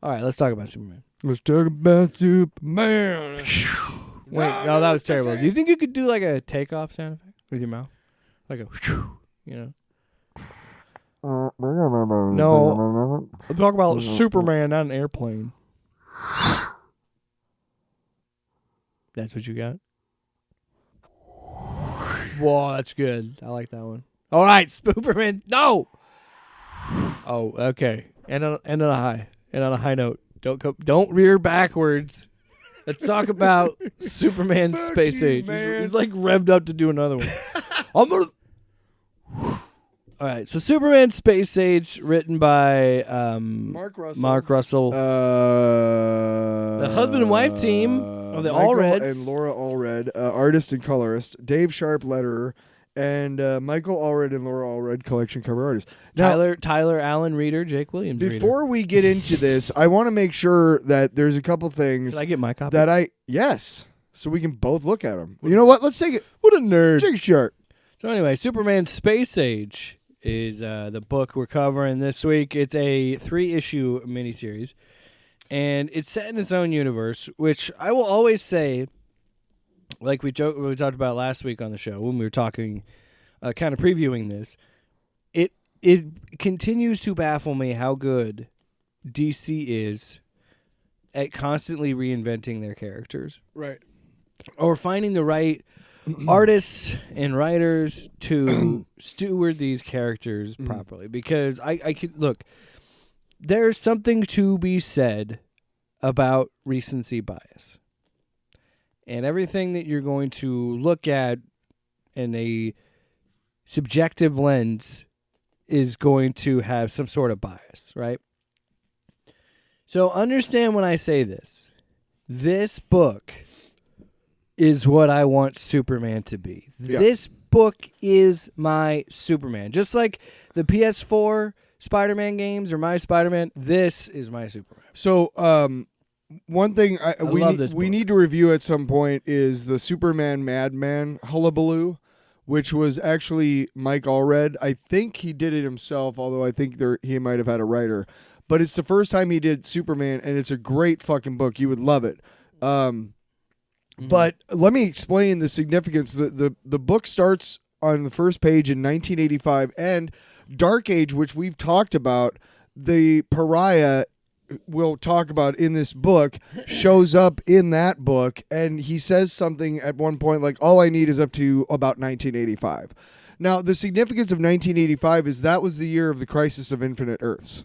All right, let's talk about Superman. Let's talk about Superman. Wait, no, that was terrible. Do you think you could do like a takeoff sound effect with your mouth? Like a, you know? No. I'm talking about Superman, not an airplane. That's what you got? Whoa, that's good. I like that one. All right, Superman. No. Oh, okay. And on a high. And on a high note. Don't rear backwards. Let's talk about Superman Space Age. He's like revved up to do another one. I'm gonna. All right, so Superman Space Age, written by Mark Russell. The husband and wife team of the Allreds. And Laura Allred, artist and colorist. Dave Sharp, letterer. And Michael Allred and Laura Allred, collection cover artist. Now, Tyler Allen, reader. Jake Williams, before we get into this, I want to make sure that there's a couple things. Can I get my copy? Yes, so we can both look at them. You know what? Let's take it. What a nerd. Take a shot. So anyway, Superman Space Age is the book we're covering this week. It's a 3-issue miniseries, and it's set in its own universe, which I will always say, like we talked about last week on the show when we were talking, kind of previewing this, it continues to baffle me how good DC is at constantly reinventing their characters. Right. Or finding the right artists and writers to steward these characters properly. Because I could look, there's something to be said about recency bias. And everything that you're going to look at in a subjective lens is going to have some sort of bias, right? So understand when I say this. This book is what I want Superman to be. Yeah. This book is my Superman. Just like the PS4 Spider-Man games or my Spider-Man, this is my Superman. So, one thing we need to review at some point is the Superman Madman Hullabaloo, which was actually Mike Allred. I think he did it himself, although I think he might have had a writer. But it's the first time he did Superman, and it's a great fucking book. You would love it. But let me explain the significance. The book starts on the first page in 1985, and Dark Age, which we've talked about, the pariah we'll talk about in this book, shows up in that book, and he says something at one point like, all I need is up to about 1985. Now, the significance of 1985 is that was the year of the Crisis of Infinite Earths.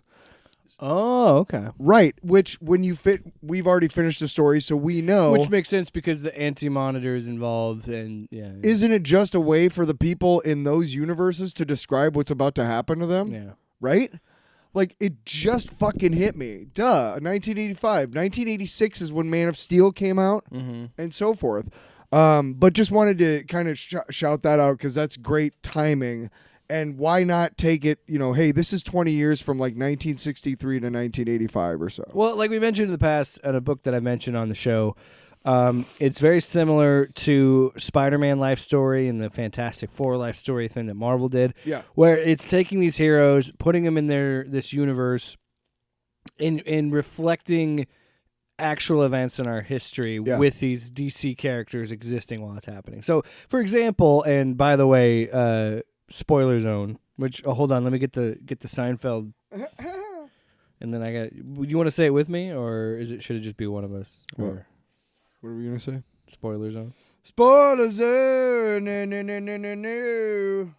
Oh, okay. Right, which when you we've already finished the story, so we know. Which makes sense because the Anti-Monitor is involved, and yeah. Isn't it just a way for the people in those universes to describe what's about to happen to them? Yeah. Right? Like, it just fucking hit me. Duh, 1985. 1986 is when Man of Steel came out, and so forth. But just wanted to kind of shout that out because that's great timing. And why not take it, hey, this is 20 years from like 1963 to 1985 or so. Well, like we mentioned in the past, in a book that I mentioned on the show, it's very similar to Spider-Man life story and the Fantastic Four life story thing that Marvel did. Yeah. Where it's taking these heroes, putting them in this universe, and reflecting actual events in our history with these DC characters existing while it's happening. So, for example, and by the way, spoiler zone. Which hold on, let me get the Seinfeld, and then I got. You want to say it with me, or should it just be one of us? Or what are we gonna say? Spoiler zone. Spoiler zone. No.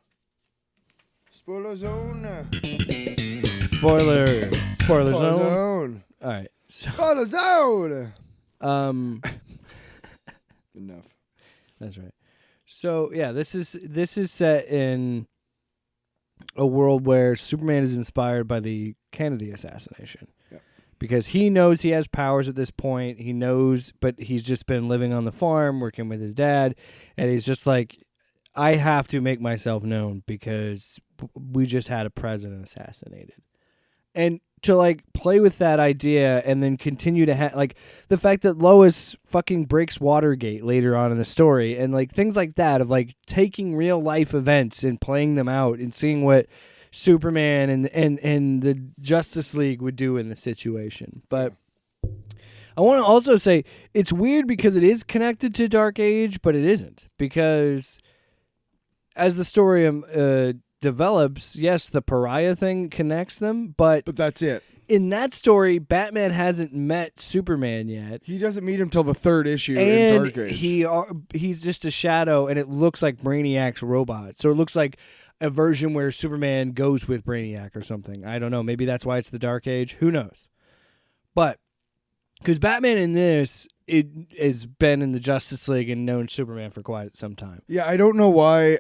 Spoiler zone. Spoiler zone. All right. Spoiler zone. Enough. That's right. So yeah, this is set in a world where Superman is inspired by the Kennedy assassination. Yeah. Because he knows he has powers at this point. He knows, but he's just been living on the farm, working with his dad, and he's just like, I have to make myself known because we just had a president assassinated. And to like play with that idea and then continue to like the fact that Lois fucking breaks Watergate later on in the story and like things like that of like taking real life events and playing them out and seeing what Superman and the Justice League would do in the situation. But I want to also say it's weird because it is connected to Dark Age, but it isn't, because as the story develops, yes, the pariah thing connects them, but that's it. In that story, Batman hasn't met Superman yet. He doesn't meet him till the 3rd issue and in Dark Age. He's just a shadow, and it looks like Brainiac's robot. So it looks like a version where Superman goes with Brainiac or something. I don't know. Maybe that's why it's the Dark Age. Who knows? But because Batman in this, it has been in the Justice League and known Superman for quite some time. Yeah, I don't know why.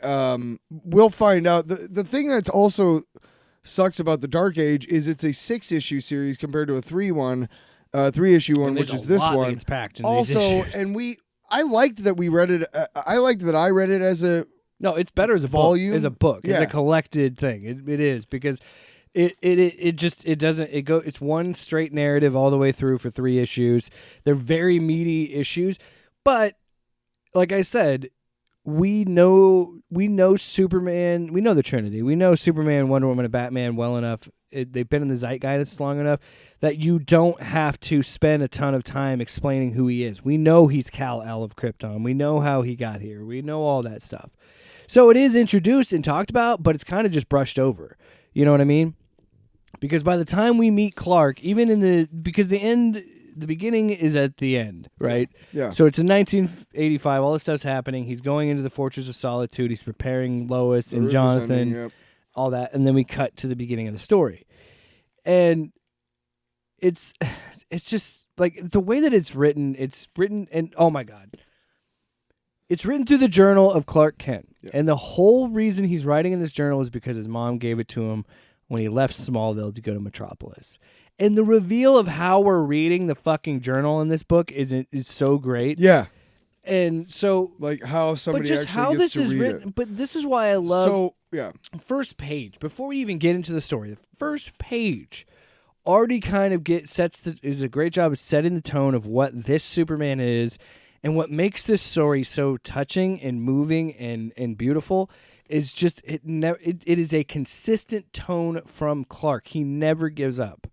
We'll find out. The thing that's also sucks about the Dark Age is it's a 6-issue series compared to a 3-issue one, which is this one. It's packed in also, these issues. and I liked that we read it. I liked that I read it as a no. It's better as a volume, book. As a book, yeah. As a collected thing. It is because it doesn't. It's one straight narrative all the way through for 3 issues. They're very meaty issues, but like I said, we know Superman. We know the Trinity. We know Superman, Wonder Woman, and Batman well enough. They've been in the zeitgeist long enough that you don't have to spend a ton of time explaining who he is. We know he's Kal-El of Krypton. We know how he got here. We know all that stuff. So it is introduced and talked about, but it's kind of just brushed over. You know what I mean? Because by the time we meet Clark, because the beginning is at the end, right? Yeah. So it's in 1985. All this stuff's happening. He's going into the Fortress of Solitude. He's preparing Lois and Jonathan, yep. all that, and then we cut to the beginning of the story, and it's just like the way that it's written. It's written, and oh my god, it's written through the journal of Clark Kent, and the whole reason he's writing in this journal is because his mom gave it to him when he left Smallville to go to Metropolis. And the reveal of how we're reading the fucking journal in this book is so great. Yeah. And so, like how somebody but just actually how gets this to is read written. it. But this is why I love. So yeah. First page, before we even get into the story, the first page already kind of is a great job of setting the tone of what this Superman is, and what makes this story so touching and moving and beautiful is just it is a consistent tone from Clark. He never gives up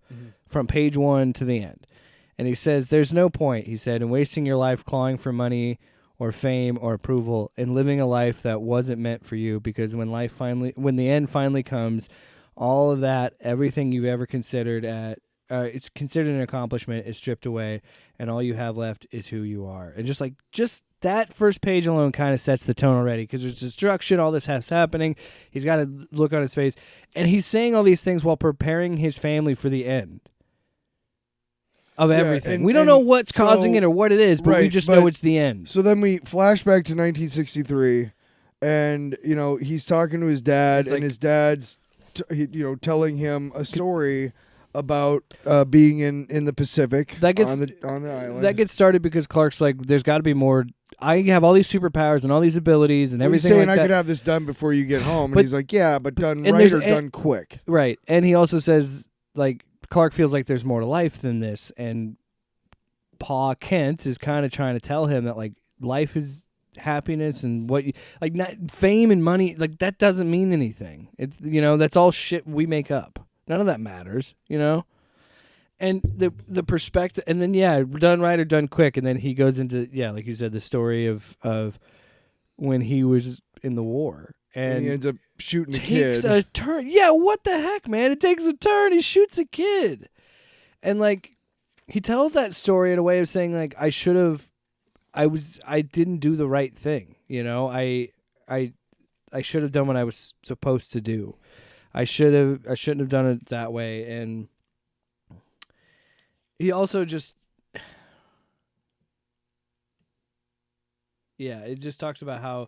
from page 1 to the end. And he says, there's no point, he said, in wasting your life clawing for money or fame or approval and living a life that wasn't meant for you, because when the end finally comes, all of that, everything you've ever considered it's considered an accomplishment is stripped away, and all you have left is who you are. And just that first page alone kind of sets the tone already, because there's destruction, all this has happening. He's got a look on his face, and he's saying all these things while preparing his family for the end of everything. We don't know what's causing it or what it is, but we just know it's the end. So then we flash back to 1963, and he's talking to his dad, and his dad's telling him a story about being in the Pacific on the island. That gets started because Clark's like, there's got to be more. I have all these superpowers and all these abilities and everything he's saying like that. I could have this done before you get home. And he's like, yeah, but done right or done quick. Right. And he also says, like, Clark feels like there's more to life than this. And Pa Kent is kind of trying to tell him that, like, life is happiness and not fame and money. Like, that doesn't mean anything. It's, that's all shit we make up. None of that matters, And the perspective, and then done right or done quick, and then he goes into like you said, the story of when he was in the war, and he ends up shooting a takes kid. a turn. Yeah, what the heck, man? It takes a turn. He shoots a kid, and like he tells that story in a way of saying like I didn't do the right thing. I should have done what I was supposed to do. I shouldn't have done it that way. And he also just it just talks about how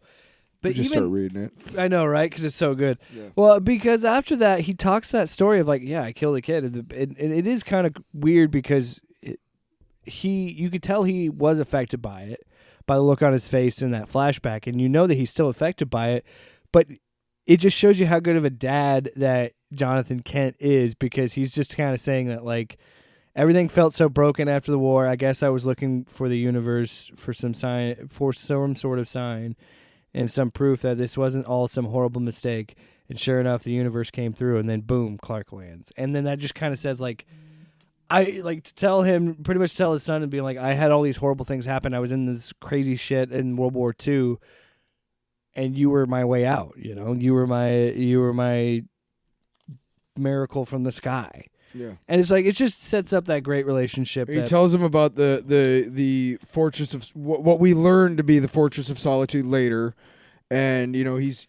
but just start reading it. I know, right? Because it's so good. Yeah. Well, because after that he talks that story of like, I killed a kid, and it is kind of weird because you could tell he was affected by it by the look on his face in that flashback, and that he's still affected by it, but it just shows you how good of a dad that Jonathan Kent is, because he's just kind of saying that, like, everything felt so broken after the war. I guess I was looking for the universe for some sort of sign and some proof that this wasn't all some horrible mistake. And sure enough, the universe came through, and then boom, Clark lands. And then that just kind of says, like, I like to tell him, pretty much tell his son and be like, I had all these horrible things happen. I was in this crazy shit in World War II, and you were my way out. You know, you were my miracle from the sky. Yeah. And it's like, it just sets up that great relationship. He tells him about the fortress of what we learned to be the Fortress of Solitude later, and you know he's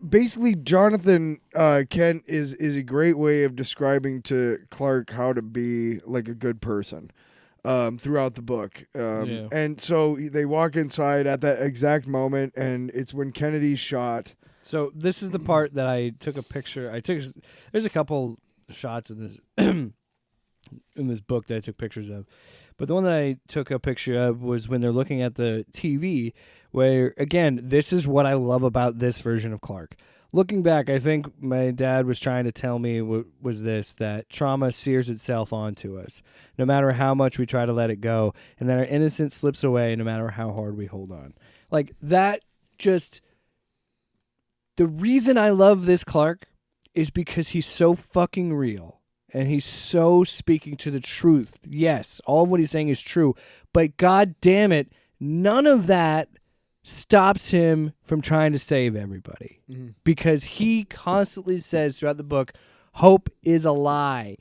basically Jonathan Kent is a great way of describing to Clark how to be like a good person throughout the book. And so they walk inside at that exact moment, and it's when Kennedy's shot. So this is the part that I took a picture. There's a couple shots in this in this book that I took pictures of, but the one that I took a picture of was when they're looking at the TV, where again, this is what I love about this version of Clark. Looking back, I think my dad was trying to tell me was this, that trauma sears itself onto us no matter how much we try to let it go, and that our innocence slips away no matter how hard we hold on. Like that, just the reason I love this Clark is because he's so fucking real and he's so speaking to the truth. Yes, all of what he's saying is true, but god damn it, none of that stops him from trying to save everybody. Mm-hmm. Because he constantly says throughout the book, hope is a lie.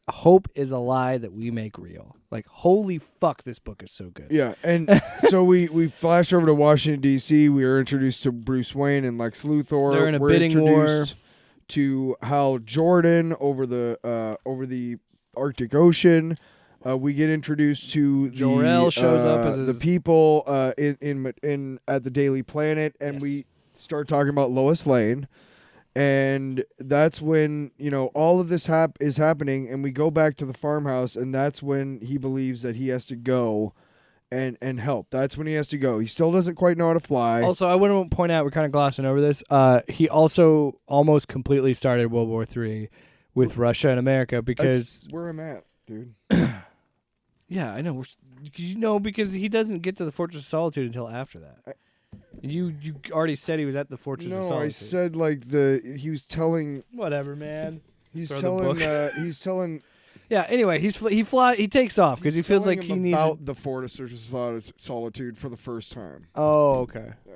Hope is a lie that we make real. Like, holy fuck, this book is so good. Yeah, and so we flash over to Washington, D.C. We are introduced to Bruce Wayne and Lex Luthor. They're in a bidding war. To Hal Jordan over the Arctic Ocean. We get introduced to Jor-El shows up as the people in at the Daily Planet, and we start talking about Lois Lane. And that's when, you know, all of this is happening, and we go back to the farmhouse, and that's when he believes that he has to go and help. That's when he has to go. He still doesn't quite know how to fly. Also, I want to point out, we're kind of glossing over this, he also almost completely started World War III with Russia and America because... That's where I'm at, dude. Yeah, I know. Because he doesn't get to the Fortress of Solitude until after that. You already said he was at the Fortress of Solitude. No, I said like he was telling. Whatever, man. He's telling. Yeah. Anyway, he takes off because he feels like he needs about the Fortress of Solitude for the first time. Oh, okay. Yeah.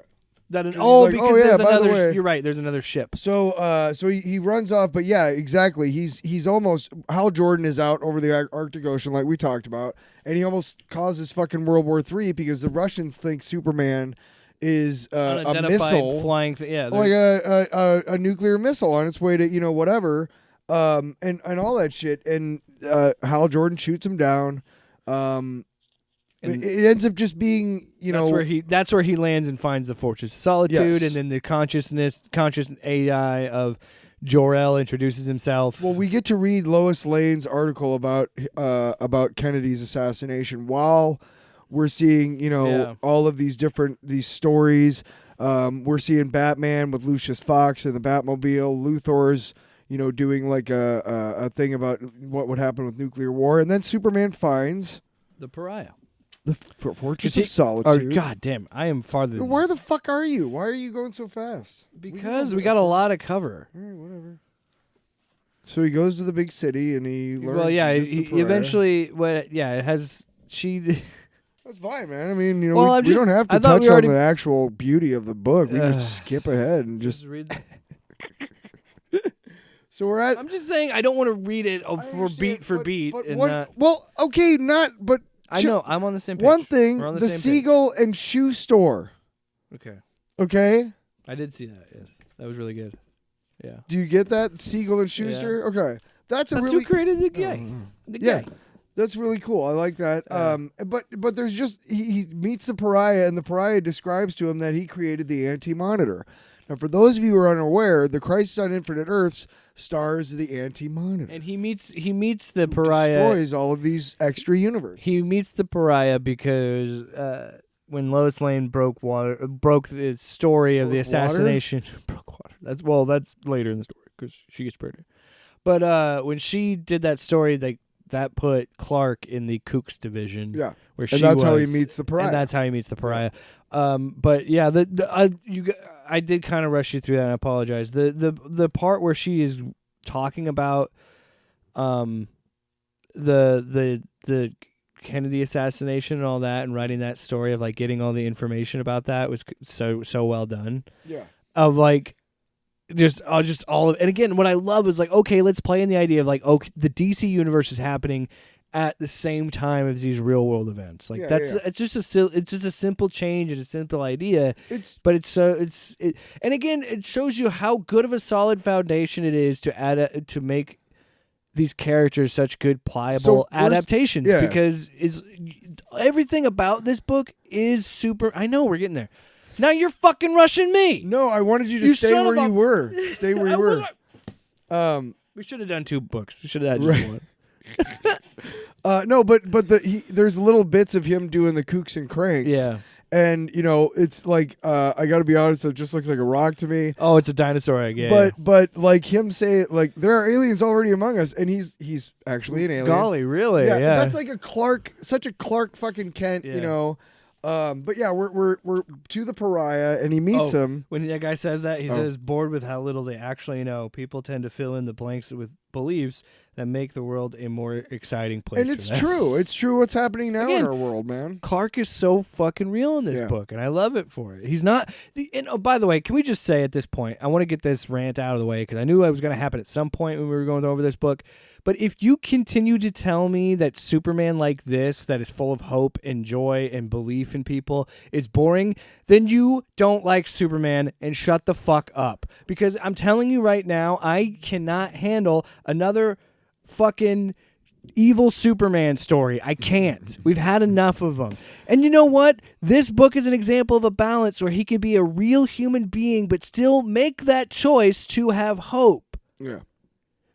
There's by the way. You're right. There's another ship. So he runs off, but yeah, exactly. He's almost Hal Jordan is out over the Arctic Ocean, like we talked about, and he almost causes fucking World War III because the Russians think Superman is a missile flying like a nuclear missile on its way to whatever and all that shit, and Hal Jordan shoots him down. It ends up just being that's where he lands and finds the Fortress of Solitude. Yes. And then the conscious AI of Jor-El introduces himself. Well, we get to read Lois Lane's article about Kennedy's assassination while we're seeing, all of these stories. We're seeing Batman with Lucius Fox and the Batmobile. Luthor's, doing like a thing about what would happen with nuclear war. And then Superman finds the Pariah. The Fortress of Solitude. Oh, God damn. I am farther than Where the fuck are you? Why are you going so fast? Because we got a lot of cover. All right, whatever. So he goes to the big city and he learns. Well, yeah, he eventually. It has. That's fine, man. I mean, we don't have to touch on the actual beauty of the book. We can skip ahead and just read. So we're at. I'm just saying, I don't want to read it beat for beat. But I know I'm on the same page. One thing, the Siegel and Shoe Store. Okay. I did see that. Yes, that was really good. Yeah. Do you get that, Siegel and Schuster? Yeah. Okay, that's who created the guy. The guy. That's really cool. I like that. But there's just he meets the Pariah, and the Pariah describes to him that he created the Anti-Monitor. Now, for those of you who are unaware, the Crisis on Infinite Earths stars the Anti-Monitor, and he meets the Pariah. Destroys all of these extra universes. He meets the Pariah because when Lois Lane broke the story of the assassination. Broke water. That's later in the story because she gets pregnant. But when she did that story, like that put Clark in the Kooks division. Yeah. Where And that's how he meets the Pariah. And that's how he meets the Pariah. But yeah, I did kind of rush you through that, and I apologize. The part where she is talking about the Kennedy assassination and all that, and writing that story of like getting all the information about that was so well done. Yeah. Of like just all of, and again, what I love is like, okay, let's play in the idea of like, okay, the DC universe is happening at the same time as these real world events. Like it's just a simple change and a simple idea. And again, it shows you how good of a solid foundation it is to make these characters such good pliable adaptations, because everything about this book is super. I know we're getting there. Now you're fucking rushing me. No, I wanted you to stay where you were. Stay where you were. We should have done 2 books. We should have had just one. No, but there's little bits of him doing the kooks and cranks. Yeah. And it's like I got to be honest, it just looks like a rock to me. Oh, it's a dinosaur egg. Yeah. But like him saying like there are aliens already among us, and he's actually an alien. Golly, really? Yeah. That's like such a Clark fucking Kent, But yeah, we're to the Pariah, and he meets him. When that guy says that, he says, bored with how little they actually know, people tend to fill in the blanks with beliefs that make the world a more exciting place. And it's true. It's true what's happening now in our world, man. Clark is so fucking real in this book, and I love it for it. He's not... And by the way, can we just say at this point, I want to get this rant out of the way, because I knew it was going to happen at some point when we were going over this book, but if you continue to tell me that Superman like this, that is full of hope and joy and belief in people, is boring, then you don't like Superman, and shut the fuck up. Because I'm telling you right now, I cannot handle another fucking evil Superman story. I can't. We've had enough of them. And you know what? This book is an example of a balance where he can be a real human being but still make that choice to have hope. Yeah.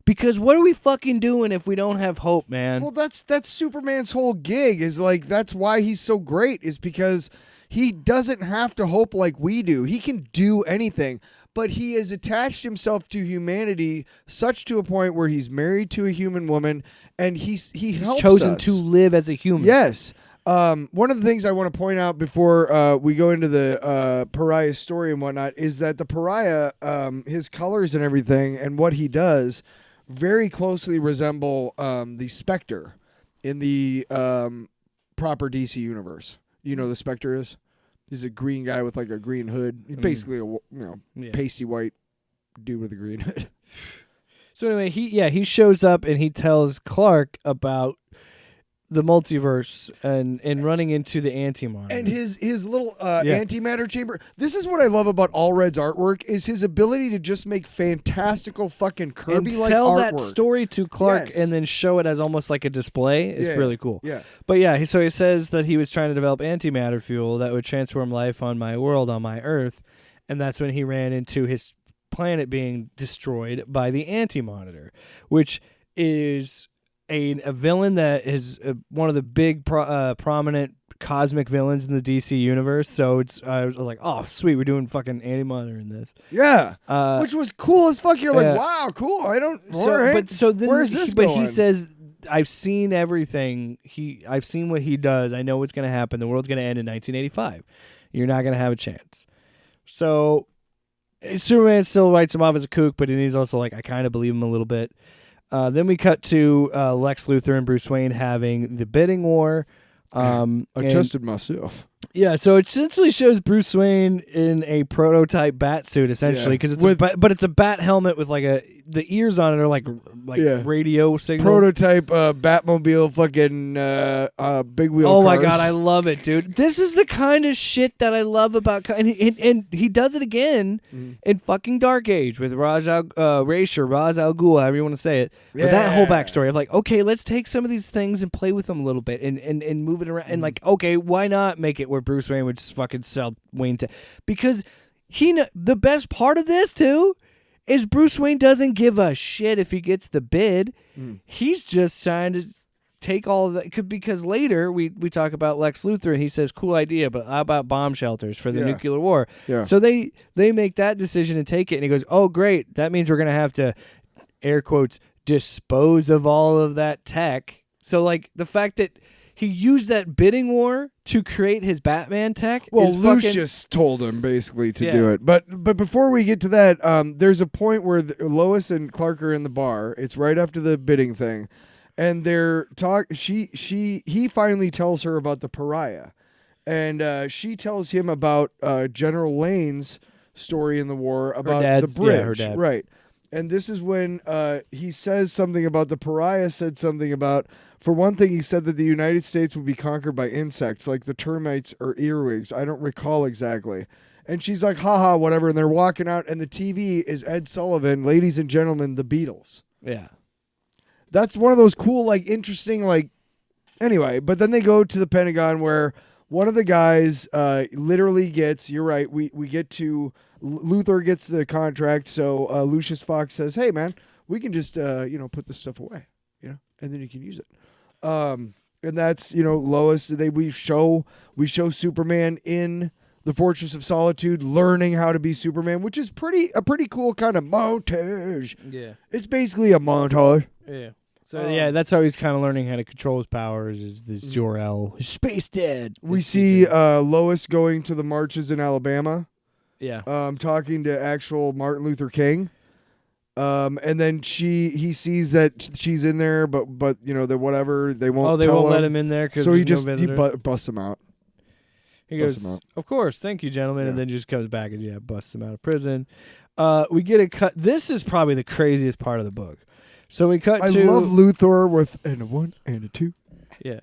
Because what are we fucking doing if we don't have hope, man? Well, that's Superman's whole gig, is like that's why he's so great, is because he doesn't have to hope like we do. He can do anything. But he has attached himself to humanity such to a point where he's married to a human woman, and he's chosen us to live as a human. Yes. One of the things I want to point out before we go into the Pariah story and whatnot is that the Pariah, his colors and everything, and what he does, very closely resemble the Spectre in the proper DC universe. You know who the Spectre is? He's a green guy with like a green hood. He's basically a pasty white dude with a green hood. So anyway, he shows up and he tells Clark about the multiverse and running into the antimatter. And his little antimatter chamber. This is what I love about Allred's artwork, is his ability to just make fantastical fucking Kirby-like tell artwork. That story to Clark and then show it as almost like a display. It's really cool. Yeah. But yeah, so he says that he was trying to develop antimatter fuel that would transform life on my world, on my Earth, and that's when he ran into his planet being destroyed by the Anti-Monitor, which is a villain that is one of the big prominent cosmic villains in the DC universe. So I was like, oh sweet, we're doing fucking Anti-Monitor in this. Yeah, which was cool as fuck. You're like, wow, cool. I don't. Where's this going? But he says, I've seen everything. I've seen what he does. I know what's going to happen. The world's going to end in 1985. You're not going to have a chance. So Superman still writes him off as a kook, but he's also like, I kind of believe him a little bit. Then we cut to Lex Luthor and Bruce Wayne having the bidding war. I tested myself. Yeah, so it essentially shows Bruce Wayne in a prototype bat suit, essentially, because but it's a bat helmet with like the ears on it are like radio signals. Prototype Batmobile, fucking big wheel. Oh cars. my god, I love it, dude! This is the kind of shit that I love about, and he does it again in fucking Dark Age with Ra's al Ghul, however you want to say it. Yeah. With that whole backstory of like, okay, let's take some of these things and play with them a little bit and move it around, and like, okay, why not make it where Bruce Wayne would just fucking sell Wayne to, because the best part of this too is Bruce Wayne doesn't give a shit if he gets the bid. He's just trying to take all of that, because later we talk about Lex Luthor and he says, cool idea, but how about bomb shelters for the nuclear war? Yeah. So they make that decision and take it, and he goes, oh great, that means we're gonna have to, air quotes, dispose of all of that tech So like the fact that he used that bidding war to create his Batman tech. Well, is Lucius told him basically to Yeah. do it. But before we get to that, there's a point where Lois and Clark are in the bar. It's right after the bidding thing, and they're he finally tells her about the pariah, and she tells him about General Lane's story in the war about the bridge. her dad. Right. And this is when he says something about the pariah. Said something about. For one thing, he said that the United States would be conquered by insects like the termites or earwigs. I don't recall exactly. And she's like, haha, whatever. And they're walking out, and the TV is Ed Sullivan, ladies and gentlemen, the Beatles. Yeah. That's one of those cool, like, interesting, like, anyway. But then they go to the Pentagon where one of the guys literally gets, you're right, we get to, Luthor gets the contract. So Lucius Fox says, hey, man, we can just, put this stuff away, and then you can use it. And that's, Lois, we show Superman in the Fortress of Solitude learning how to be Superman, which is a pretty cool kind of montage. Yeah. It's basically a montage. Yeah. So that's how he's kind of learning how to control his powers. Is this Jor-El, his space dad? We see Lois going to the marches in Alabama. Yeah. Talking to actual Martin Luther King. And then he sees that she's in there, but that whatever they won't. They won't let him in there because so he busts him out. He goes, of course, thank you, gentlemen, and then just comes back and busts him out of prison. We get a cut. This is probably the craziest part of the book. So we cut to. I love Luthor with and a 1 and a 2. Yeah.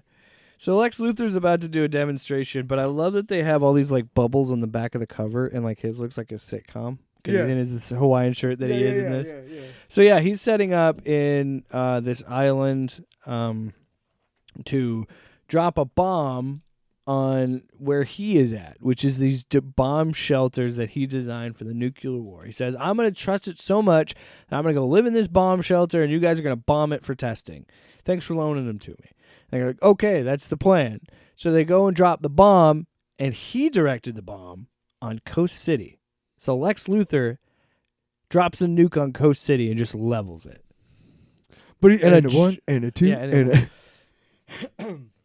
So Lex Luthor's about to do a demonstration, but I love that they have all these like bubbles on the back of the cover, and like his looks like a sitcom. Because he's in his Hawaiian shirt that he is in this. Yeah. So he's setting up in this island to drop a bomb on where he is at, which is these bomb shelters that he designed for the nuclear war. He says, I'm going to trust it so much that I'm going to go live in this bomb shelter and you guys are going to bomb it for testing. Thanks for loaning them to me. And they're like, okay, that's the plan. So they go and drop the bomb, and he directed the bomb on Coast City. So Lex Luthor drops a nuke on Coast City and just levels it. But and a 1 and a 2. Yeah,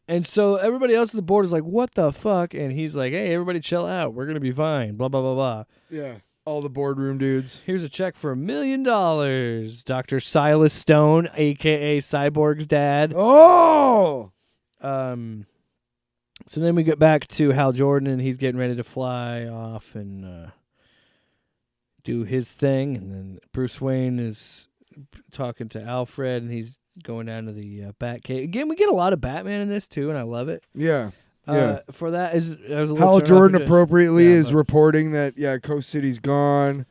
and so everybody else on the board is like, what the fuck? And he's like, hey, everybody chill out. We're going to be fine. Blah, blah, blah, blah. Yeah. All the boardroom dudes. Here's a check for $1 million. Dr. Silas Stone, a.k.a. Cyborg's dad. Oh! So then we get back to Hal Jordan, and he's getting ready to fly off and do his thing. And then Bruce Wayne is talking to Alfred, and he's going down to the Batcave. Again, we get a lot of Batman in this, too, and I love it. Yeah. For that, Hal Jordan appropriately is reporting that, Coast City's gone.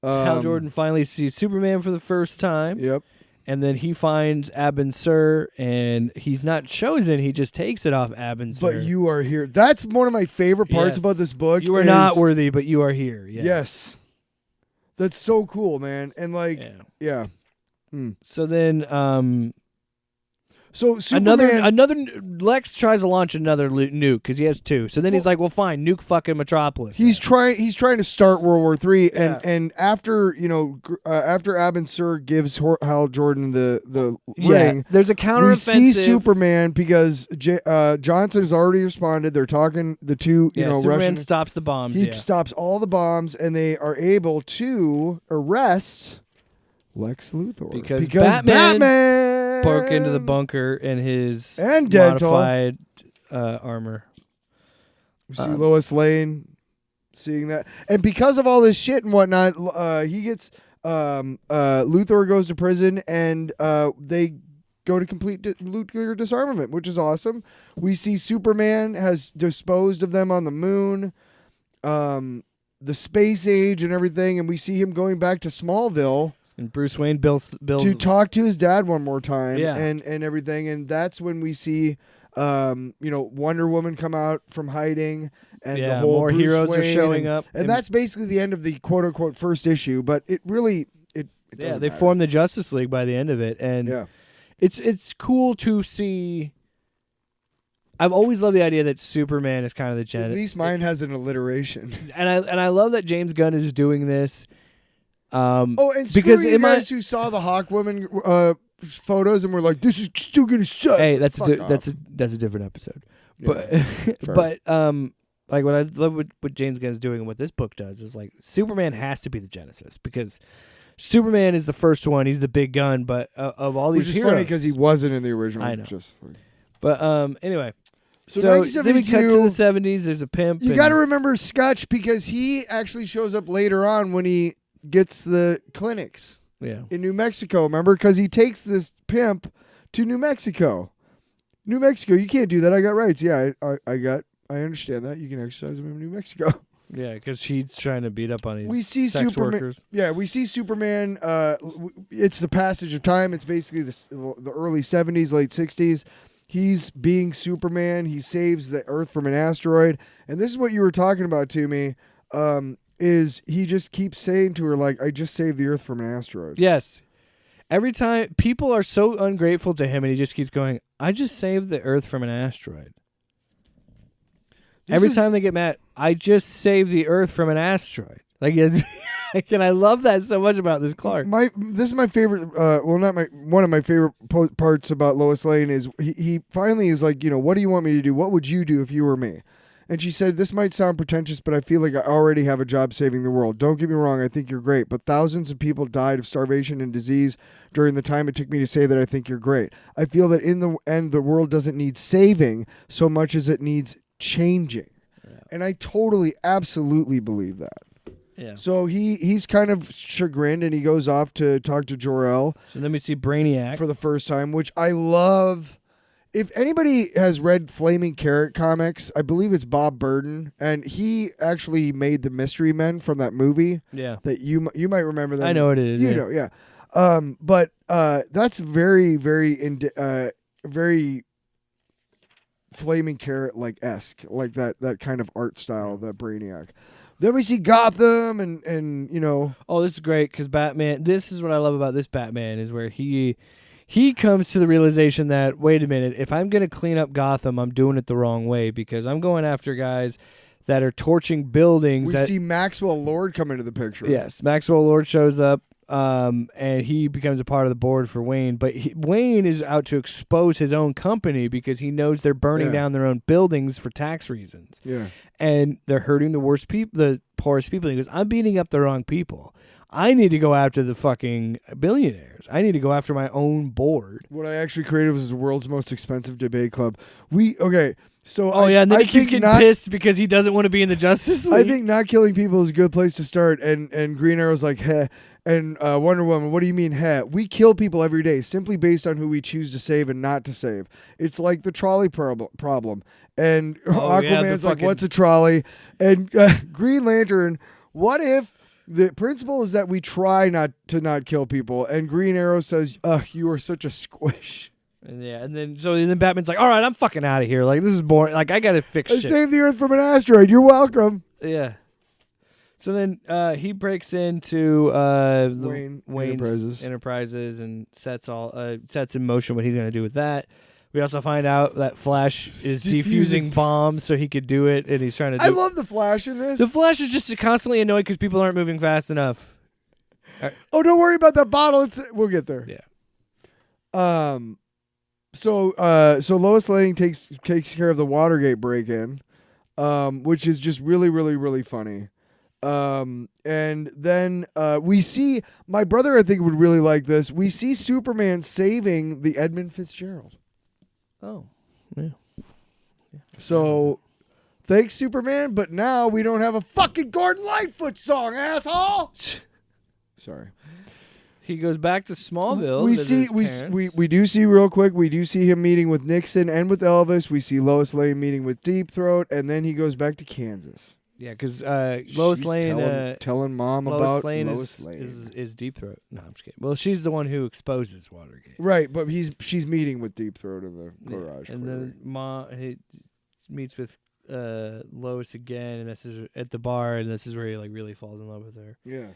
Hal Jordan finally sees Superman for the first time. Yep. And then he finds Abin Sur, and he's not chosen. He just takes it off Abin Sur. But you are here. That's one of my favorite parts about this book. You are not worthy, but you are here. Yeah. Yes. That's so cool, man. And yeah. So then, so Superman, another Lex tries to launch another nuke because he has two. So then he's like, "Well, fine, nuke fucking Metropolis." He's trying to start World War III, and after Abin Sur gives Hal Jordan the ring, there's a counteroffensive. We see Superman because Johnson has already responded. They're talking the two. Superman Russian, stops the bombs. He stops all the bombs, and they are able to arrest Lex Luthor because Batman broke into the bunker in his modified armor. We see Lois Lane seeing that, and because of all this shit and whatnot, he gets Luthor goes to prison, and they go to complete nuclear disarmament, which is awesome. We see Superman has disposed of them on the moon, the space age, and everything, and we see him going back to Smallville. And Bruce Wayne builds to talk to his dad one more time, yeah. and everything, and that's when we see, Wonder Woman come out from hiding, and the whole more Bruce heroes Wayne are showing up, and that's basically the end of the quote unquote first issue. But it really, it doesn't they matter. form the Justice League by the end of it, and it's cool to see. I've always loved the idea that Superman is kind of the genetic. At least mine has an alliteration, and I love that James Gunn is doing this. And because you guys who saw the Hawkwoman photos and we're like, this is still gonna suck. Hey, that's Fuck off. that's a different episode. Yeah, But like what I love what James Gunn is doing and what this book does is like Superman has to be the genesis because Superman is the first one. He's the big gun, but of all these which is heroes, funny because he wasn't in the original. I know. Just like, But anyway, So then we cut to 1972, the 70s. There's a pimp. you and- got to remember Scutch because he actually shows up later on when he gets the clinics yeah. in New Mexico. Remember, because he takes this pimp to New Mexico. New Mexico, you can't do that. I got rights. Yeah, I understand that. You can exercise them in New Mexico. Yeah, because she's trying to beat up on these We see sex Superman. workers. Yeah, we see Superman. It's the passage of time. It's basically the early 70s, late 60s. He's being Superman. He saves the Earth from an asteroid. And this is what you were talking about to me. Is he just keeps saying to her like, "I just saved the Earth from an asteroid." Yes. Every time people are so ungrateful to him, and he just keeps going, "I just saved the Earth from an asteroid." Every time they get mad, "I just saved the Earth from an asteroid." Like, it's, and I love that so much about this Clark. This is my favorite. One of my favorite parts about Lois Lane is he finally is like, what do you want me to do? What would you do if you were me? And she said, this might sound pretentious, but I feel like I already have a job saving the world. Don't get me wrong, I think you're great, but thousands of people died of starvation and disease during the time it took me to say that I think you're great. I feel that in the end, the world doesn't need saving so much as it needs changing. Yeah. And I totally, absolutely believe that. Yeah. So he's kind of chagrined, and he goes off to talk to Jor-El. So then we see Brainiac for the first time, which I love. If anybody has read Flaming Carrot comics, I believe it's Bob Burden, and he actually made the Mystery Men from that movie. Yeah. That you might remember that. I know what it is. You know, yeah. But that's very, very Flaming Carrot like esque, like that kind of art style of that Brainiac. Then we see Gotham and Oh, this is great because Batman. This is what I love about this Batman is where he comes to the realization that, wait a minute, if I'm going to clean up Gotham, I'm doing it the wrong way because I'm going after guys that are torching buildings. We see Maxwell Lord come into the picture. Yes, Maxwell Lord shows up, and he becomes a part of the board for Wayne. But Wayne is out to expose his own company because he knows they're burning down their own buildings for tax reasons. Yeah. And they're hurting the worst people, the poorest people. He goes, I'm beating up the wrong people. I need to go after the fucking billionaires. I need to go after my own board. What I actually created was the world's most expensive debate club. So and then he keeps getting pissed because he doesn't want to be in the Justice League. I think not killing people is a good place to start. And Green Arrow's like, heh. And Wonder Woman, what do you mean, heh? We kill people every day simply based on who we choose to save and not to save. It's like the trolley problem. And Aquaman's like, what's a trolley? And Green Lantern, what if the principle is that we try not to kill people? And Green Arrow says, ugh, you are such a squish. And then Batman's like, all right, I'm fucking out of here. Like, this is boring. Like, I got to fix shit. Save the Earth from an asteroid. You're welcome. Yeah. So then he breaks into Wayne's Enterprises and sets in motion what he's going to do with that. We also find out that Flash is defusing bombs so he could do it, and he's trying to do I love the Flash in this. The Flash is just constantly annoyed because people aren't moving fast enough. Oh, don't worry about that bottle. We'll get there. Yeah. So Lois Lane takes care of the Watergate break-in, which is just really, really, really funny. And then we see, my brother I think would really like this. We see Superman saving the Edmund Fitzgerald. Oh, yeah. So, thanks Superman, but now we don't have a fucking Gordon Lightfoot song, asshole. Sorry. He goes back to Smallville. We do see real quick. We do see him meeting with Nixon and with Elvis. We see Lois Lane meeting with Deep Throat, and then he goes back to Kansas. Yeah, because Lois Lane telling mom about Lane Lois Lane is Deep Throat. No, I'm just kidding. Well, she's the one who exposes Watergate. Right, but she's meeting with Deep Throat in the garage. And then he meets with Lois again, and this is at the bar, and this is where he like really falls in love with her. Yeah.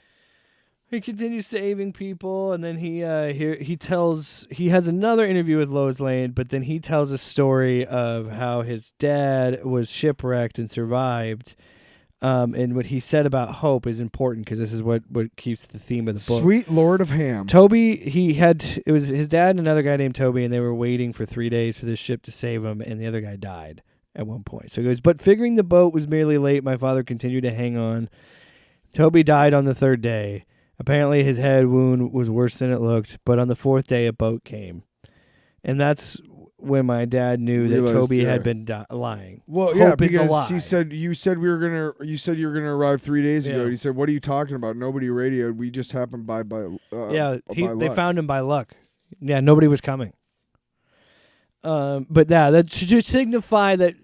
He continues saving people, and then he has another interview with Lois Lane, but then he tells a story of how his dad was shipwrecked and survived. And what he said about hope is important because this is what keeps the theme of the book. Sweet Lord of Ham. Toby, it was his dad and another guy named Toby, and they were waiting for 3 days for this ship to save him, and the other guy died at one point. So he goes, but figuring the boat was merely late, my father continued to hang on. Toby died on the 3rd day. Apparently his head wound was worse than it looked, but on the 4th day a boat came. And that's when my dad knew that Toby had been lying. Well, yeah, because you said you were gonna arrive 3 days ago. And he said, "What are you talking about? Nobody radioed. We just happened by they found him by luck. Yeah, nobody was coming. But yeah, that should signify that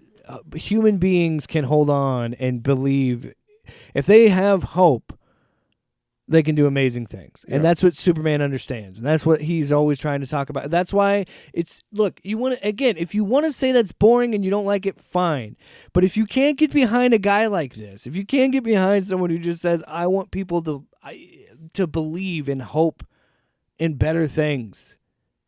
human beings can hold on and believe. If they have hope, they can do amazing things. And that's what Superman understands. And that's what he's always trying to talk about. That's why look, you want to, again, if you want to say that's boring and you don't like it, fine. But if you can't get behind a guy like this, if you can't get behind someone who just says, I want people to believe and hope in better things,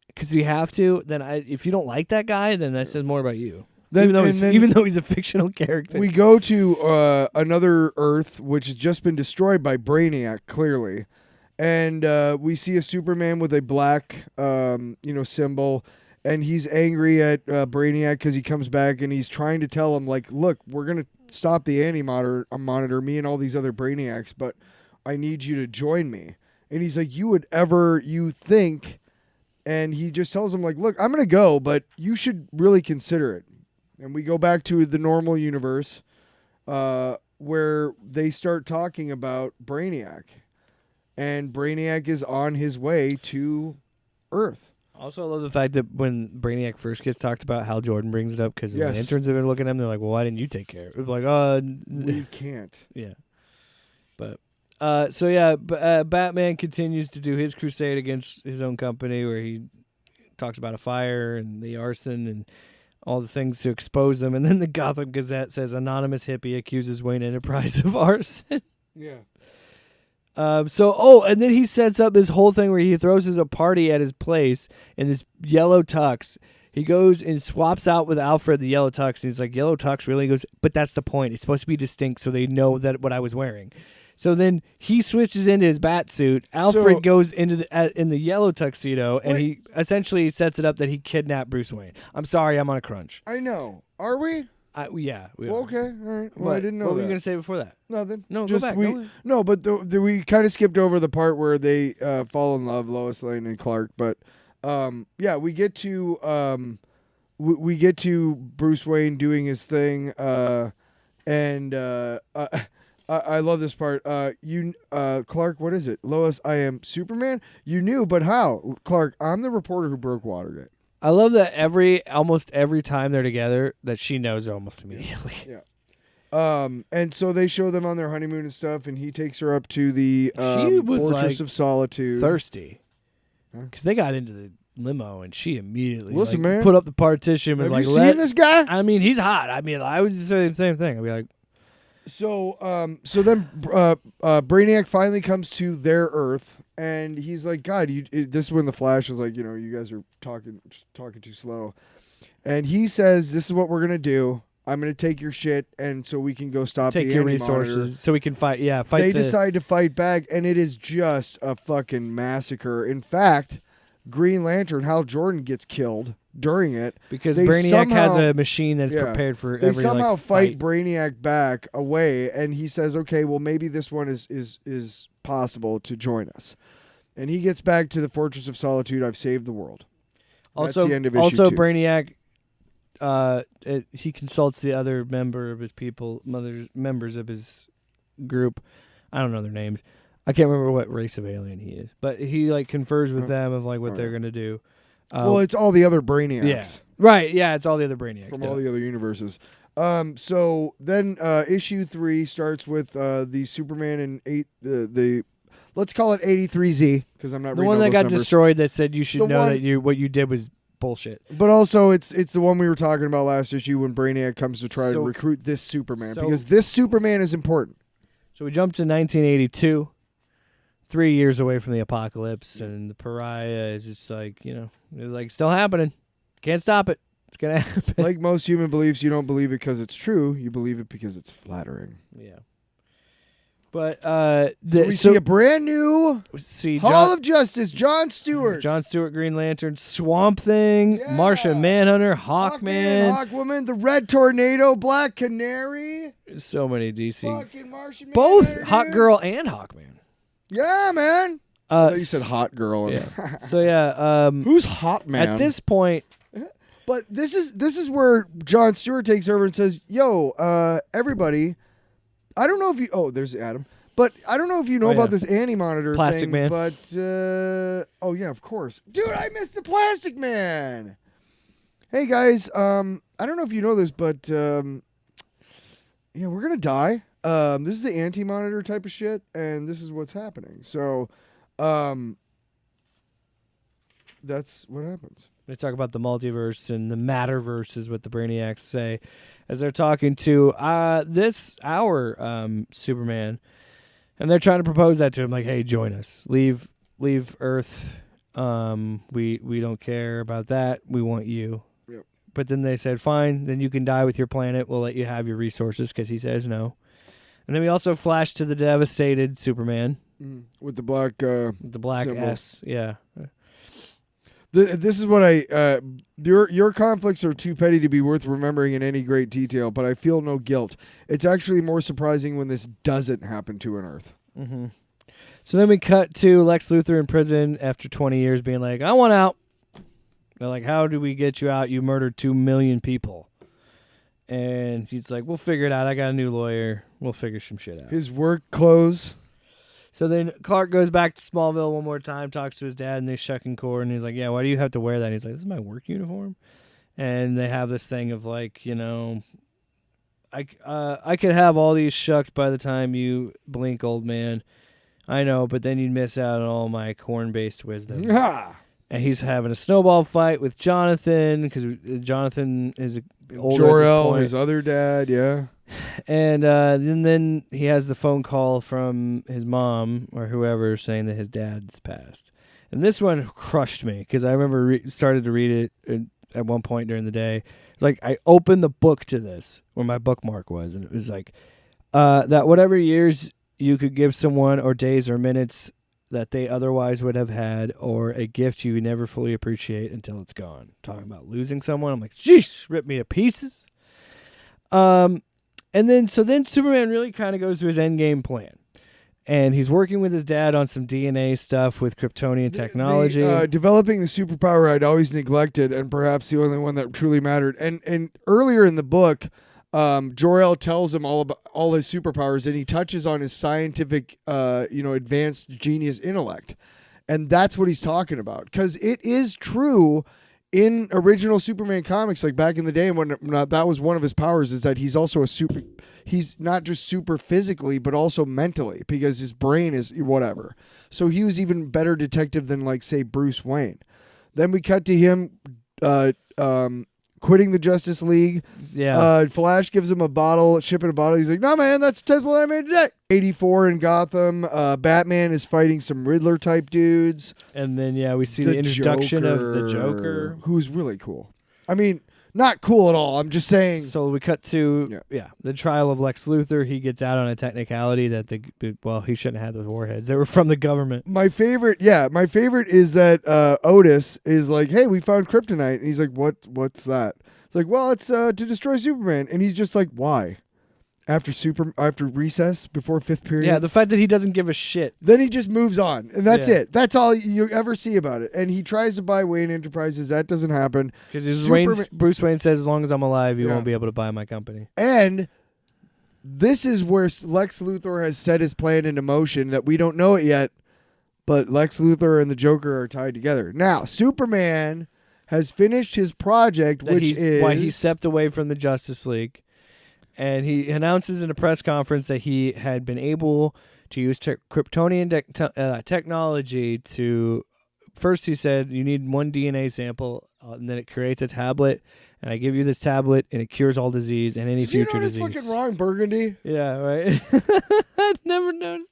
because you have to, then if you don't like that guy, then that says more about you. Even though he's a fictional character. We go to another Earth, which has just been destroyed by Brainiac, clearly. And we see a Superman with a black symbol. And he's angry at Brainiac because he comes back and he's trying to tell him, like, look, we're going to stop the anti-monitor, me and all these other Brainiacs, but I need you to join me. And he's like, you think... And he just tells him, like, look, I'm going to go, but you should really consider it. And we go back to the normal universe where they start talking about Brainiac. And Brainiac is on his way to Earth. Also, I love the fact that when Brainiac first gets talked about, Hal Jordan brings it up because the interns have been looking at him. They're like, well, why didn't you take care of it? It was like, we can't. Yeah. But, Batman continues to do his crusade against his own company where he talks about a fire and the arson and all the things to expose them. And then the Gotham Gazette says anonymous hippie accuses Wayne Enterprise of arson. Yeah. And then he sets up this whole thing where he throws a party at his place in this yellow tux. He goes and swaps out with Alfred the yellow tux. And he's like, yellow tux, really? He goes, but that's the point. It's supposed to be distinct so they know that what I was wearing. So then he switches into his bat suit. Alfred goes into in the yellow tuxedo, and he essentially sets it up that he kidnapped Bruce Wayne. I'm sorry, I'm on a crunch. I know. Are we? Yeah. We are. Okay. All right. Well, I didn't know what that. were you going to say before that? Nothing. No, go back. No, but we kind of skipped over the part where they fall in love, Lois Lane and Clark. But we get to we get to Bruce Wayne doing his thing, and I love this part. Clark, what is it? Lois, I am Superman? You knew, but how? Clark, I'm the reporter who broke Watergate. I love that almost every time they're together that she knows almost immediately. Yeah. And so they show them on their honeymoon and stuff, and he takes her up to the Fortress of Solitude. Thirsty. Because they got into the limo, and she immediately man. Put up the partition. Was Have you seen this guy? I mean, he's hot. I mean, I would say the same thing. I'd be like... So then Brainiac finally comes to their Earth, and he's like, God, this is when the Flash is like, you guys are talking too slow. And he says, this is what we're going to do. I'm going to take your shit, and so we can go stop the your resources so we can fight. Yeah, fight. They decide to fight back, and it is just a fucking massacre. In fact, Green Lantern, Hal Jordan, gets killed during it because Brainiac has a machine that's prepared for every. They somehow fight Brainiac back away, and he says, "Okay, well maybe this one is possible to join us." And he gets back to the Fortress of Solitude. I've saved the world. That's the end of issue 2. Brainiac, he consults the other members of his group. I don't know their names. I can't remember what race of alien he is, but he confers with them of what they're gonna do. Well, it's all the other Brainiacs. Yeah. Right, yeah, it's all the other Brainiacs. From all the other universes. So then issue 3 starts with the Superman and the let's call it 83Z, because I'm not reading the one all that those got numbers. destroyed that said you should know that what you did was bullshit. But also it's the one we were talking about last issue when Brainiac comes to try to recruit this Superman, because this Superman is important. So we jump to 1982. 3 years away from the apocalypse, and the pariah is just it's still happening. Can't stop it. It's gonna happen. Like most human beliefs, you don't believe it because it's true. You believe it because it's flattering. Yeah. But So we see a brand new Hall of Justice, John Stewart. John Stewart, Green Lantern, Swamp Thing, Martian Manhunter, Hawkman. Hawkwoman, the Red Tornado, Black Canary. So many DC. Fucking Martian Both Manhunter. Hot Girl and Hawkman. Yeah, man. You said Hot Girl. Yeah. So yeah. Who's Hot Man? At this point. But this is where John Stewart takes over and says, "Yo, everybody, I don't know if you." Oh, there's Adam. But I don't know if you know about this Anti-Monitor Plastic thing. Man. But oh yeah, of course, dude, I missed the Plastic Man. Hey guys, I don't know if you know this, but yeah, we're gonna die. This is the Anti-Monitor type of shit, and this is what's happening. So, that's what happens. They talk about the multiverse and the Matterverse is what the Brainiacs say as they're talking to our Superman, and they're trying to propose that to him, like, "Hey, join us. Leave Earth. We don't care about that. We want you." Yep. But then they said, "Fine, then you can die with your planet. We'll let you have your resources," because he says no. And then we also flash to the devastated Superman with the black symbol. S. Yeah. This is what your conflicts are too petty to be worth remembering in any great detail, but I feel no guilt. It's actually more surprising when this doesn't happen to an Earth. Mm-hmm. So then we cut to Lex Luthor in prison after 20 years being like, "I want out." They're like, "How do we get you out? You murdered 2 million people." And he's like, "We'll figure it out. I got a new lawyer. We'll figure some shit out." His work clothes. So then Clark goes back to Smallville one more time, talks to his dad, and they shucking core, and he's like, "Yeah, why do you have to wear that?" And he's like, "This is my work uniform." And they have this thing of like, I could have all these shucked by the time you blink, old man. I know, but then you'd miss out on all my corn-based wisdom. And he's having a snowball fight with Jonathan, because Jonathan is older at this Jor-El, point. his other dad, yeah. And then he has the phone call from his mom or whoever saying that his dad's passed. And this one crushed me because I remember started to read it at one point during the day. It's like I opened the book to this where my bookmark was, and it was like that whatever years you could give someone or days or minutes that they otherwise would have had, or a gift you never fully appreciate until it's gone. Talking about losing someone, I'm like, jeez, rip me to pieces. And then Superman really kind of goes to his endgame plan. And he's working with his dad on some DNA stuff with Kryptonian technology. Developing the superpower I'd always neglected, and perhaps the only one that truly mattered. And earlier in the book, Jor-El tells him all about all his superpowers, and he touches on his scientific, advanced genius intellect. And that's what he's talking about. Because it is true in original Superman comics, like back in the day, when that was one of his powers, is that he's also he's not just super physically, but also mentally, because his brain is whatever. So he was even better detective than, like, say, Bruce Wayne. Then we cut to him quitting the Justice League. Yeah. Flash gives him shipping a bottle. He's like, "No, man, that's the 10th one I made today." 84 in Gotham. Batman is fighting some Riddler type dudes. And then, we see the introduction of the Joker. Who's really cool. I mean, not cool at all. I'm just saying. So we cut to, the trial of Lex Luthor. He gets out on a technicality that he shouldn't have those warheads. They were from the government. My favorite is that Otis is like, "Hey, we found kryptonite." And he's like, what's that? It's like, "Well, it's to destroy Superman." And he's just like, "Why?" After recess, before 5th period. Yeah, the fact that he doesn't give a shit. Then he just moves on, and that's it. That's all you ever see about it. And he tries to buy Wayne Enterprises. That doesn't happen. Because Bruce Wayne says, as long as I'm alive, you won't be able to buy my company. And this is where Lex Luthor has set his plan into motion that we don't know it yet, but Lex Luthor and the Joker are tied together. Now, Superman has finished his project, which is why he stepped away from the Justice League. And he announces in a press conference that he had been able to use Kryptonian technology to... First, he said, you need one DNA sample, and then it creates a tablet, and I give you this tablet, and it cures all disease and any future disease. Did you notice fucking Ron Burgundy? Yeah, right? I'd never noticed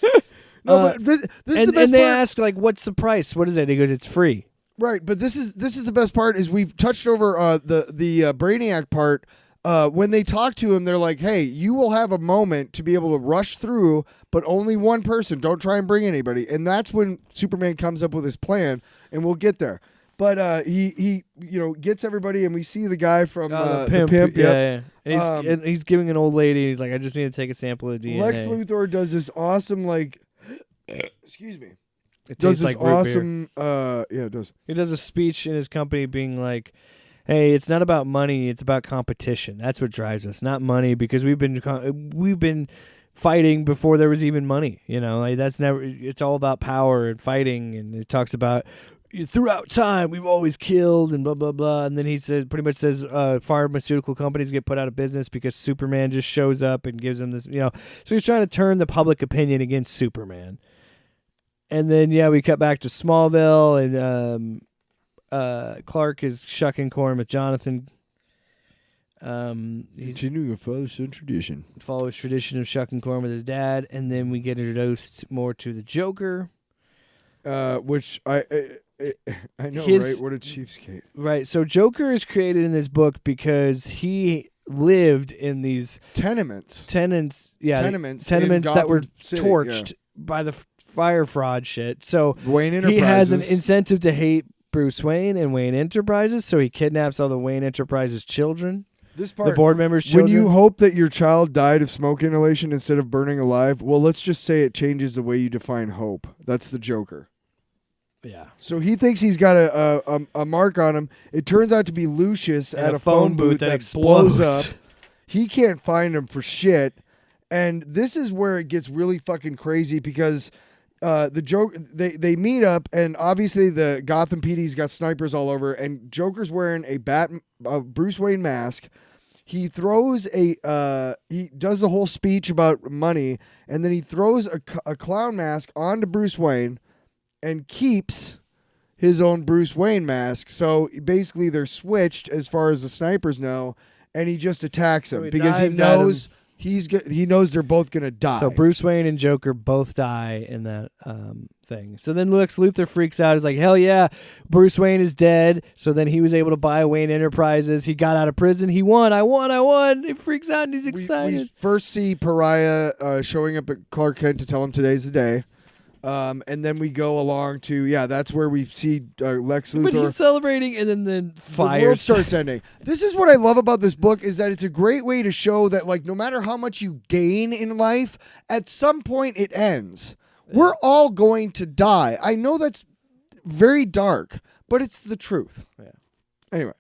that. No, but this is the best part. And they ask, like, what's the price? What is it? He goes, it's free. Right, but this is the best part, is we've touched over the Brainiac part. when they talk to him, they're like, hey, you will have a moment to be able to rush through, but only one person. Don't try and bring anybody. And that's when Superman comes up with his plan, and we'll get there. But he gets everybody, and we see the guy from the pimp. Yeah. And he's giving an old lady. He's like, I just need to take a sample of DNA. Lex Luthor does this awesome, excuse me. It does tastes this like root awesome. Yeah, it does. He does a speech in his company, being like, "Hey, it's not about money. It's about competition. That's what drives us, not money. Because we've been fighting before there was even money. That's never. It's all about power and fighting. And it talks about." Throughout time, we've always killed and blah, blah, blah. And then he pretty much says pharmaceutical companies get put out of business because Superman just shows up and gives them this, So he's trying to turn the public opinion against Superman. And then, we cut back to Smallville, and Clark is shucking corn with Jonathan. He's continuing a father's tradition. Follows tradition of shucking corn with his dad. And then we get introduced more to the Joker. Which I know, right? What a cheapskate. Right. So Joker is created in this book because he lived in these tenements that were City, torched by the fire fraud shit. So Wayne Enterprises. He has an incentive to hate Bruce Wayne and Wayne Enterprises, so he kidnaps all the Wayne Enterprises children. This part, the board members' children. When you hope that your child died of smoke inhalation instead of burning alive, well, let's just say it changes the way you define hope. That's the Joker. Yeah. So he thinks he's got a mark on him. It turns out to be Lucius at a phone booth that blows up. He can't find him for shit. And this is where it gets really fucking crazy because they meet up, and obviously the Gotham PD's got snipers all over, and Joker's wearing a Bruce Wayne mask. He throws he does the whole speech about money, and then he throws a clown mask onto Bruce Wayne and keeps his own Bruce Wayne mask. So basically they're switched as far as the snipers know, and he just attacks him because he knows he knows they're both going to die. So Bruce Wayne and Joker both die in that thing. So then Lex Luthor freaks out. He's like, hell yeah, Bruce Wayne is dead. So then he was able to buy Wayne Enterprises. He got out of prison. He won. I won. He freaks out and he's excited. We first see Pariah showing up at Clark Kent to tell him today's the day. And then we go along to, that's where we see Lex Luthor. But he's celebrating, and then fire. The world starts ending. This is what I love about this book, is that it's a great way to show that, no matter how much you gain in life, at some point it ends. Yeah. We're all going to die. I know that's very dark, but it's the truth. Yeah. Anyway.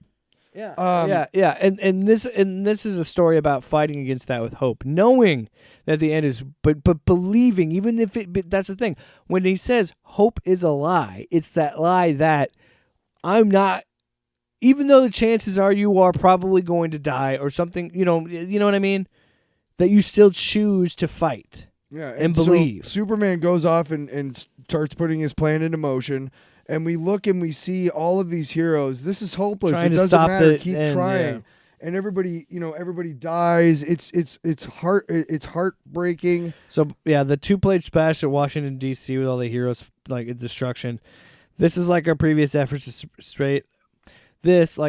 Yeah. And this is a story about fighting against that with hope, knowing that the end is, but believing, even if but that's the thing. When he says hope is a lie, it's that lie that I'm not, even though the chances are you are probably going to die or something, you know what I mean? That you still choose to fight. Yeah, and believe. So Superman goes off and starts putting his plan into motion. And we look and we see all of these heroes. This is hopeless. Trying it doesn't matter. Keep trying. Yeah. And everybody dies. It's heartbreaking. So the 2-plate splash at Washington D.C. with all the heroes destruction. This is like our previous efforts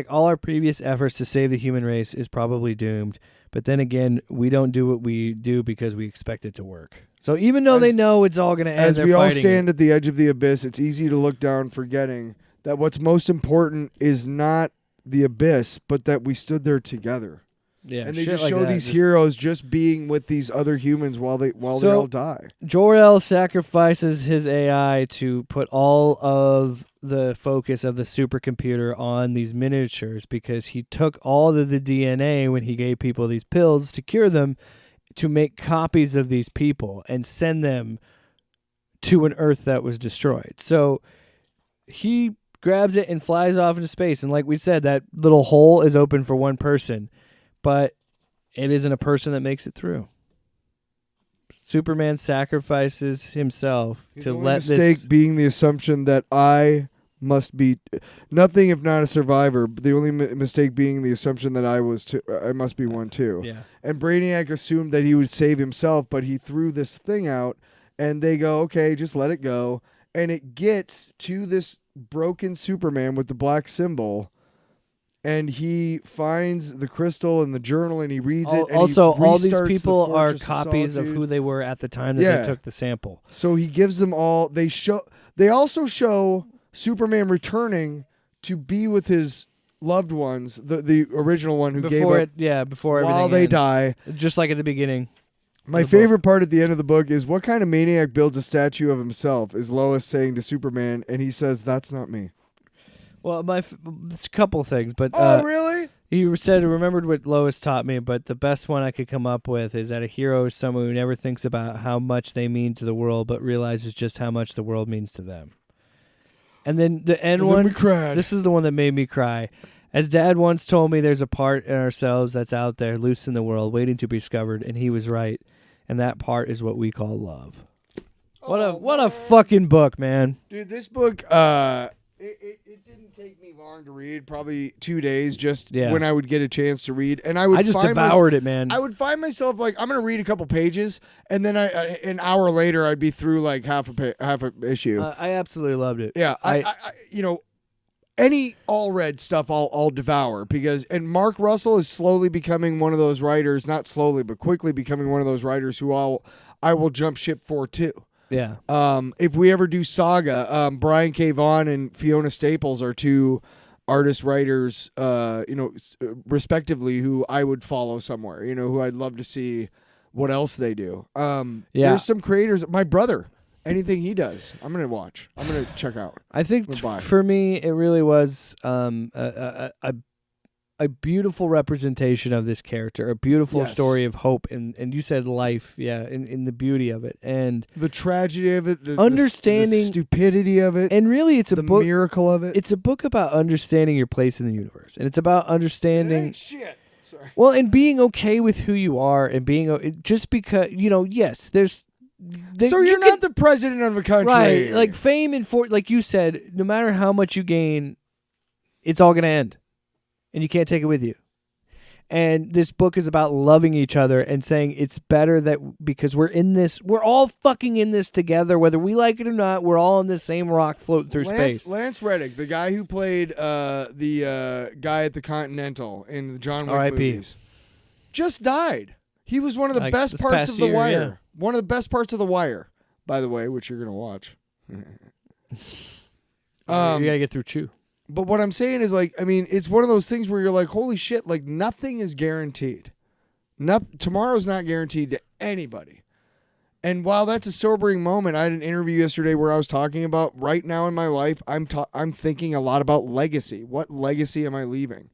all our previous efforts to save the human race is probably doomed. But then again, we don't do what we do because we expect it to work. So even though they know it's all going to end, as we all stand at the edge of the abyss, it's easy to look down, forgetting that what's most important is not the abyss, but that we stood there together. Yeah, and they just show these heroes just being with these other humans while they all die. Jor-El sacrifices his AI to put all of the focus of the supercomputer on these miniatures because he took all of the DNA when he gave people these pills to cure them to make copies of these people and send them to an Earth that was destroyed. So he grabs it and flies off into space. And like we said, that little hole is open for one person. But it isn't a person that makes it through. Superman sacrifices himself to let this... The mistake being the assumption that I must be nothing if not a survivor. But the only mistake being the assumption that I must be one too. Yeah. And Brainiac assumed that he would save himself, but he threw this thing out, and they go, okay, just let it go. And it gets to this broken Superman with the black symbol. and he finds the crystal in the journal and he reads it. And also, he all these restarts people the are Fortress copies of Solitude. who they were at the time that they took the sample. So he gives them all. They also show Superman returning to be with his loved ones, the original one who gave up before while everything they ends. die. Just like at the beginning. My favorite part at the end of the book is what kind of maniac builds a statue of himself, is Lois saying to Superman, and he says, "That's not me." Well, it's a couple things, but Really? he said, remembered what Lois taught me, but the best one I could come up with is that a hero is someone who never thinks about how much they mean to the world, but realizes just how much the world means to them. And then the end one, we cried. This is the one that made me cry. As Dad once told me, there's a part in ourselves that's out there, loose in the world, waiting to be discovered, and he was right. And that part is what we call love. What a fucking book, man. Dude, this book, it didn't take me long to read, probably 2 days, when I would get a chance to read. And I just devoured it, man. I would find myself like, I'm going to read a couple pages, and then an hour later, I'd be through like half a issue. I absolutely loved it. Yeah, I any Allred stuff I'll devour and Mark Russell is slowly becoming one of those writers, not slowly, but quickly becoming one of those writers who I will jump ship for too. Yeah. If we ever do Saga, Brian K. Vaughan and Fiona Staples are two artist writers, respectively, who I would follow somewhere, who I'd love to see what else they do. There's some creators, my brother, anything he does, I'm going to watch. I'm going to check out. I think for me, it really was a beautiful representation of this character, a beautiful story of hope, and you said life, in the beauty of it, and the tragedy of it, understanding the stupidity of it, and really it's the miracle of it. It's a book about understanding your place in the universe, and it's about understanding shit. Sorry. Well, and being okay with who you are, and being just because yes, there's. So you're not the president of a country, right? Like fame and like you said, no matter how much you gain, it's all gonna end. And you can't take it with you. And this book is about loving each other and saying it's better that because we're all fucking in this together, whether we like it or not, we're all on this same rock floating through space. Lance Reddick, the guy who played the guy at the Continental in the John Wick R.I.P. movies, just died. He was one of the best this parts past of The year, Wire. yeah. One of the best parts of The Wire, by the way, which you're going to watch. You got to get through Chew. But what I'm saying is, it's one of those things where you're like, holy shit, like nothing is guaranteed. Tomorrow's not guaranteed to anybody. And while that's a sobering moment, I had an interview yesterday where I was talking about right now in my life, I'm thinking a lot about legacy. What legacy am I leaving?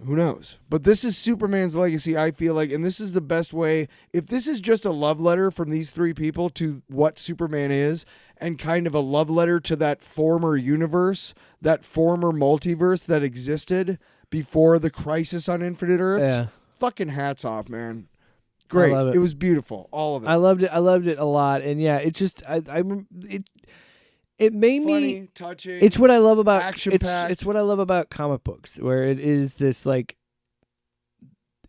Who knows? But this is Superman's legacy, I feel like, and this is the best way. If this is just a love letter from these three people to what Superman is, and kind of a love letter to that former universe, that former multiverse that existed before the Crisis on Infinite Earths, fucking hats off, man. Great. It was beautiful. All of it. I loved it a lot. And yeah, it's just it made funny, me touching. It's what I love about action-packed. It's what I love about comic books, where it is this like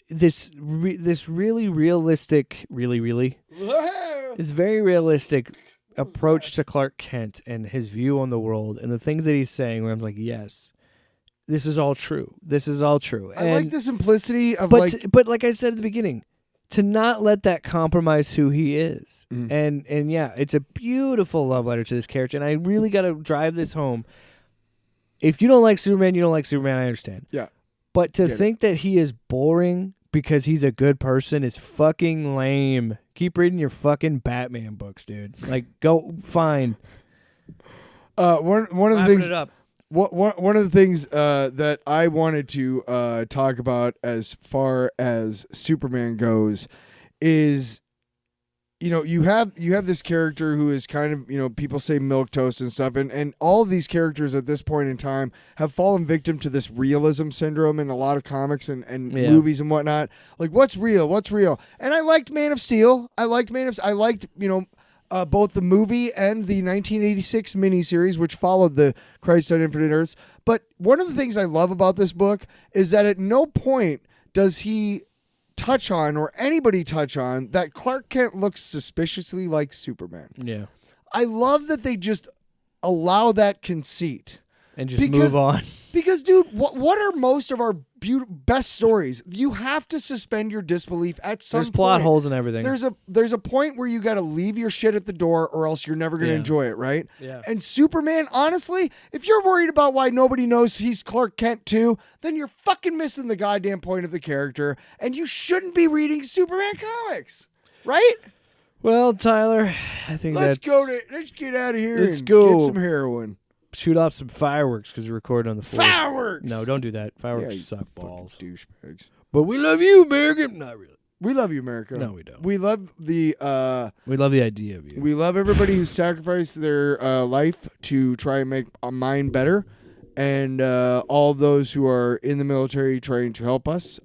this really realistic, this very realistic approach to Clark Kent and his view on the world and the things that he's saying. Where I'm like, yes, this is all true. This is all true. I like the simplicity of but like I said at the beginning, to not let that compromise who he is. And yeah, it's a beautiful love letter to this character. And I really got to drive this home. If you don't like Superman, you don't like Superman, I understand. Yeah. But to think that he is boring because he's a good person is fucking lame. Keep reading your fucking Batman books, dude. Like, go fine. One of the things. It up. One of the things that I wanted to talk about as far as Superman goes is, you have this character who is kind of, people say milquetoast and stuff, and all of these characters at this point in time have fallen victim to this realism syndrome in a lot of comics and movies and whatnot. Like, what's real? What's real? And I liked Man of Steel. I liked both the movie and the 1986 miniseries, which followed the Crisis on Infinite Earths. But one of the things I love about this book is that at no point does he touch on, or anybody touch on, that Clark Kent looks suspiciously like Superman. Yeah. I love that they just allow that conceit. And just move on. Because, dude, what are most of our best stories? You have to suspend your disbelief at some There's point. plot holes and everything. There's a point where you got to leave your shit at the door, or else you're never going to enjoy it, right? Yeah. And Superman, honestly, if you're worried about why nobody knows he's Clark Kent too, then you're fucking missing the goddamn point of the character, and you shouldn't be reading Superman comics, right? Well, Tyler, I think Let's get out of here and get some heroin. Shoot off some fireworks because we're recording on the floor. Fireworks! No, don't do that. Fireworks you suck balls. Douchebags. But we love you, America. Not really. We love you, America. No, we don't. We love the idea of you. We love everybody who sacrificed their life to try and make mine better, and all those who are in the military trying to help us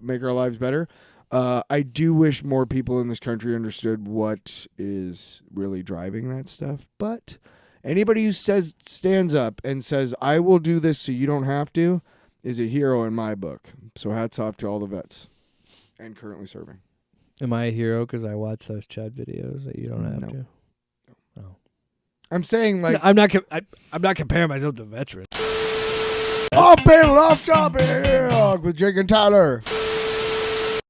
make our lives better. I do wish more people in this country understood what is really driving that stuff, but anybody who stands up and says, I will do this so you don't have to, is a hero in my book. So hats off to all the vets and currently serving. Am I a hero because I watch those Chud videos that you don't have to? No. Oh. I'm saying, like... No, I'm not comparing myself to veterans. Off panel, off topic with Jake and Tyler.